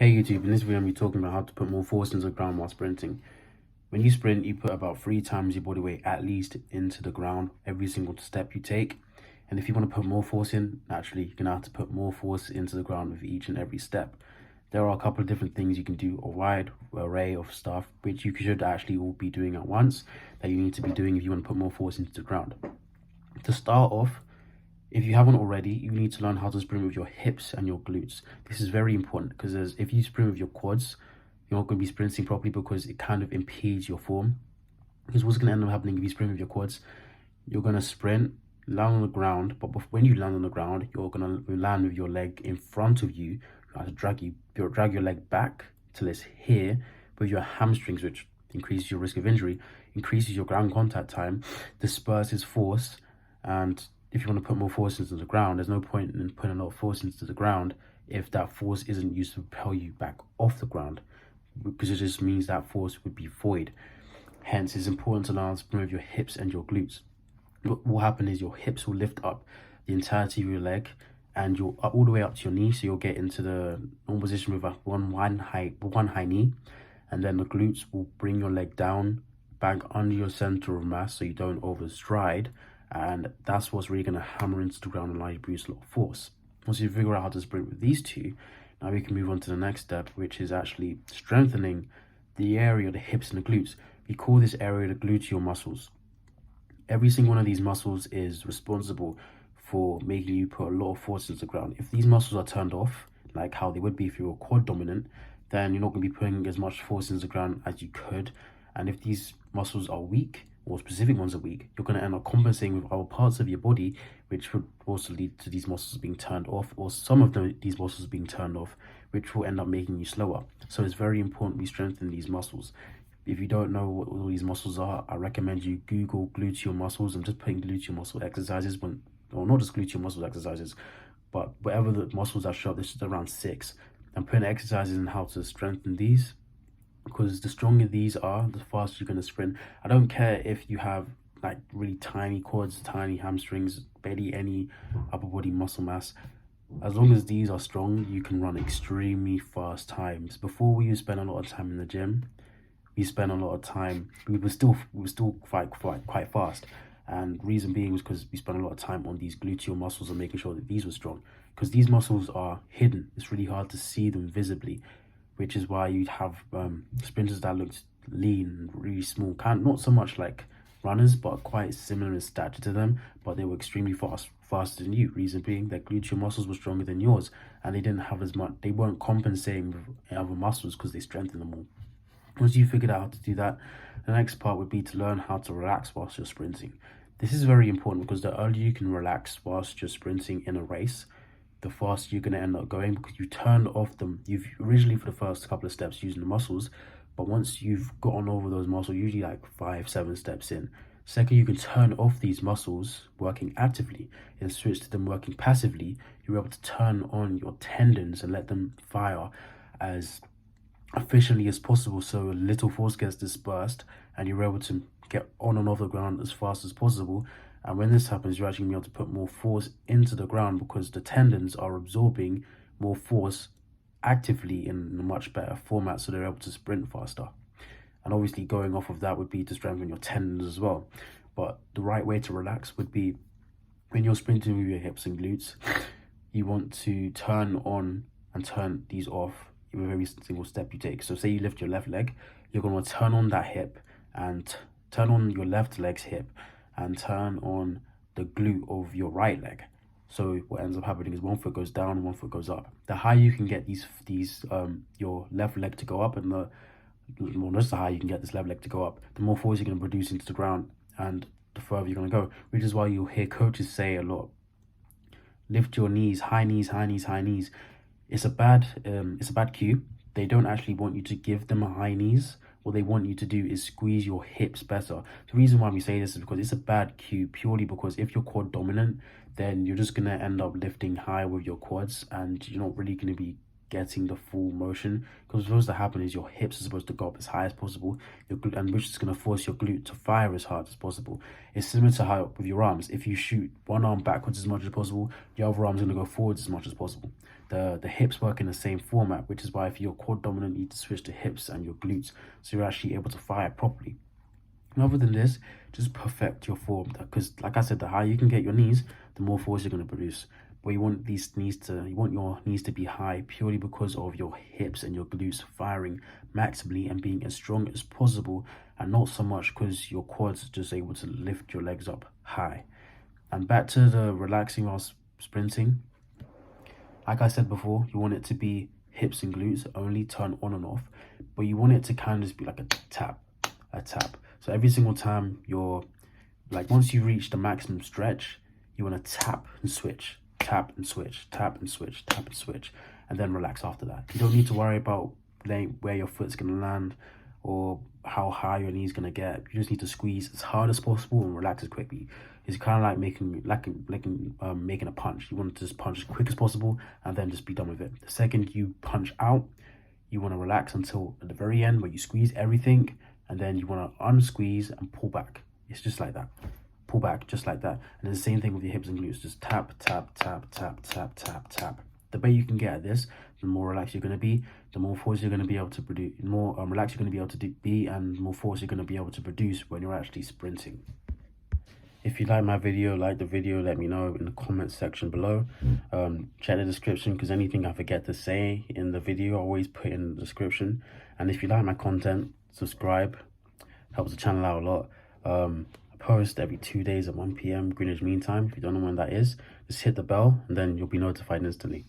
Hey YouTube, in this video I'm going to be talking about how to put more force into the ground while sprinting. When you sprint, you put about 3 times your body weight at least into the ground every single step you take. And if you want to put more force in, naturally you're going to have to put more force into the ground with each and every step. There are a couple of different things you can do, a wide array of stuff which you should actually all be doing at once, that you need to be doing if you want to put more force into the ground. To start off, if you haven't already, you need to learn how to sprint with your hips and your glutes. This is very important because if you sprint with your quads, you're not going to be sprinting properly because it kind of impedes your form. Because what's going to end up happening if you sprint with your quads, you're going to sprint, land on the ground, but when you land on the ground, you're going to land with your leg in front of you. You have to drag your leg back till it's here with your hamstrings, which increases your risk of injury, increases your ground contact time, disperses force, and if you want to put more force into the ground, there's no point in putting a lot of force into the ground if that force isn't used to propel you back off the ground, because it just means that force would be void. Hence, it's important to learn how to sprint with your hips and your glutes. What will happen is your hips will lift up the entirety of your leg, and you'll all the way up to your knee, so you'll get into the normal position with one high knee, and then the glutes will bring your leg down back under your center of mass so you don't overstride, and that's what's really going to hammer into the ground and allow you to produce a lot of force. Once you figure out how to sprint with these two, now we can move on to the next step, which is actually strengthening the area of the hips and the glutes. We call this area the gluteal muscles. Every single one of these muscles is responsible for making you put a lot of force into the ground. If these muscles are turned off, like how they would be if you were quad dominant, then you're not going to be putting as much force into the ground as you could. And if these muscles are weak, or specific ones are weak, you're going to end up compensating with other parts of your body, which would also lead to these muscles being turned off, or some of these muscles being turned off, which will end up making you slower. So it's very important we strengthen these muscles. If you don't know what all these muscles are, I recommend you Google gluteal muscles. I'm just putting gluteal muscle exercises, or not just gluteal muscle exercises, but whatever the muscles that show up, this is around 6. I'm putting exercises in how to strengthen these, because the stronger these are, the faster you're going to sprint. I don't care if you have like really tiny quads, tiny hamstrings, barely any upper body muscle mass. As long as these are strong, you can run extremely fast times. Before, we used to spend a lot of time in the gym. We spent a lot of time. We were still quite fast, and reason being was because we spent a lot of time on these gluteal muscles and making sure that these were strong. Because these muscles are hidden. It's really hard to see them visibly, which is why you'd have sprinters that looked lean, really small, not so much like runners, but quite similar in stature to them, but they were extremely faster than you. Reason being, their gluteal muscles were stronger than yours, and they didn't have as much, they weren't compensating with other muscles because they strengthened them all. Once you figured out how to do that, the next part would be to learn how to relax whilst you're sprinting. This is very important because the earlier you can relax whilst you're sprinting in a race, the faster you're going to end up going, because you turned off them. You've originally, for the first couple of steps, using the muscles, but once you've gotten over those muscles, usually like 5-7 steps in, second you can turn off these muscles working actively and switch to them working passively, you're able to turn on your tendons and let them fire as efficiently as possible, so little force gets dispersed and you're able to get on and off the ground as fast as possible. And when this happens, you're actually going to be able to put more force into the ground because the tendons are absorbing more force actively in a much better format, so they're able to sprint faster. And obviously going off of that would be to strengthen your tendons as well. But the right way to relax would be when you're sprinting with your hips and glutes, you want to turn on and turn these off with every single step you take. So say you lift your left leg, you're going to turn on that hip and turn on your left leg's hip and turn on the glute of your right leg. So what ends up happening is one foot goes down, one foot goes up. The higher you can get your left leg to go up, and just the higher you can get this left leg to go up, the more force you're going to produce into the ground, and the further you're going to go. Which is why you'll hear coaches say a lot, lift your knees, high knees, high knees, high knees. It's a bad cue. They don't actually want you to give them a high knees. What they want you to do is squeeze your hips better. The reason why we say this is because it's a bad cue, purely because if you're quad dominant, then you're just going to end up lifting high with your quads and you're not really going to be getting the full motion. Because what's supposed to happen is your hips are supposed to go up as high as possible, your glute, and which is going to force your glute to fire as hard as possible. It's similar to how with your arms. If you shoot one arm backwards as much as possible, the other arm is going to go forwards as much as possible. The hips work in the same format, which is why if you're quad dominant, you need to switch to hips and your glutes, so you're actually able to fire properly. And other than this, just perfect your form, because like I said, the higher you can get your knees, the more force you're going to produce. But you want your knees to be high purely because of your hips and your glutes firing maximally and being as strong as possible, and not so much because your quads are just able to lift your legs up high. And back to the relaxing while sprinting. Like I said before, you want it to be hips and glutes only, turn on and off, but you want it to kind of just be like a tap. So every single time you're, like, once you reach the maximum stretch, you want to tap and switch, tap and switch, tap and switch, tap and switch, and then relax after that. You don't need to worry about where your foot's going to land or how high your knee's going to get. You just need to squeeze as hard as possible and relax as quickly. It's kind of like making a punch. You want to just punch as quick as possible and then just be done with it. The second you punch out, you want to relax until at the very end where you squeeze everything, and then you want to unsqueeze and pull back. It's just like that. Pull back just like that. And then the same thing with your hips and glutes. Just tap, tap, tap, tap, tap, tap, tap. The better you can get at this, the more relaxed you're going to be, the more force you're going to be able to produce, more relaxed you're going to be able to be, and more force you're going to be able to produce when you're actually sprinting. If you like my video, like the video, let me know in the comments section below. Check the description, because anything I forget to say in the video, I always put in the description. And if you like my content, subscribe. Helps the channel out a lot. I post every 2 days at 1 p.m. Greenwich Mean Time. If you don't know when that is, just hit the bell and then you'll be notified instantly.